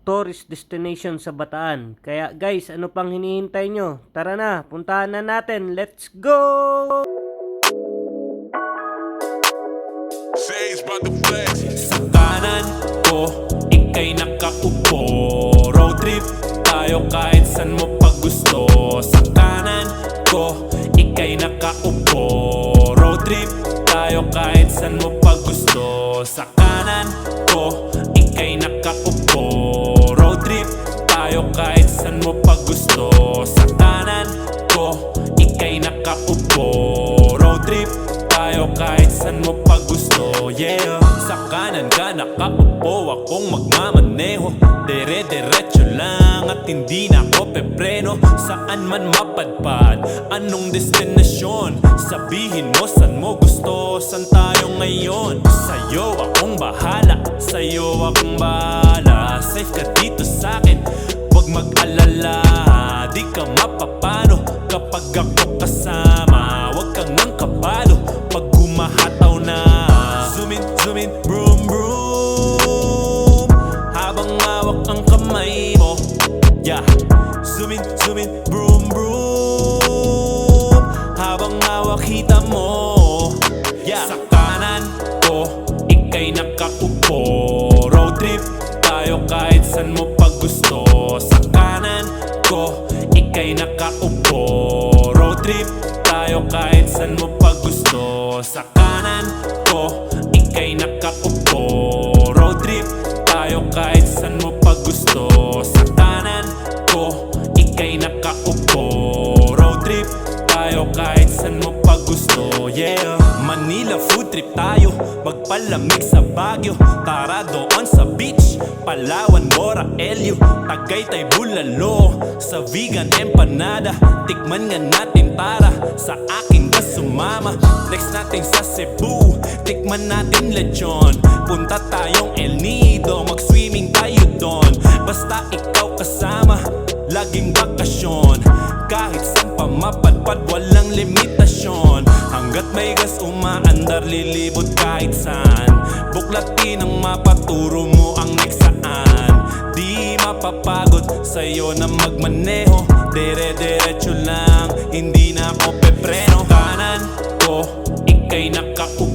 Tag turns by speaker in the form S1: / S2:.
S1: tourist destination sa Bataan. Kaya guys, ano pang hinihintay nyo? Tara na, puntahan na natin. Let's go!
S2: Sa kanan ko, ika'y nakaupo. Road trip tayo kahit saan mo pag gusto. Sa kanan ko, ika'y nakaupo. Road trip tayo kahit saan mo pag gusto. Sa kanan ko, ika'y nakaupo. Road trip tayo kahit saan mo pag gusto. Sa kanan ko, ika'y nakaupo. Road trip tayo kahit saan mo pag gusto. Yeah. Sa kanan ka nakaupo, akong magmamaneho. Dire-diretso lang at hindi na ako pepreno. Saan man mapadpad, anong destinasyon? Sabihin mo saan mo gusto, saan tayo ngayon? Sa'yo akong bahala, sa'yo akong bahala. Safe ka dito sa'kin, huwag mag-alala. Di ka mapapano kapag ako kasama. Huwag kang nang kabalo pag gumahataw na. Zoom in, broom, broom. Habang hawak ang kamay mo, yeah. Zoom in, broom, broom. Habang hawak hita mo, yeah. Sa kanan ko, ika'y nakaupo. Road trip tayo kahit saan mo pag gusto. Sa kanan ko, ika'y nakaupo. Road trip tayo kahit saan mo pag gusto. Sa kanan ko, ika'y nakaupo. Road trip tayo kahit saan mo pag gusto. Sa kanan ko, ika'y nakaupo. Road trip tayo kahit saan mo pag gusto. Yeah. Manila food trip tayo, magpalamig sa Baguio. Tara doon sa beach, Palawan, Mora, Elio, Tagaytay, Bulalo. Sa vegan empanada, tikman nga natin tara. Sa akin ka sumama, next natin sa Cebu, tikman natin lechon. Punta tayong El Nido, mag-swimming tayo doon. Basta ikaw kasama, laging bakasyon. Kahit saan pa mapadpad, walang limitasyon. Hanggat may gas umaandar, lilibot kahit saan. Buklatin ang mapaturo mo ang next saan. Di mapapagod sa'yo na magmaneho. Dire-diretso lang, hindi na ako pepreno. Sa kanan ko, ika'y nakaupo.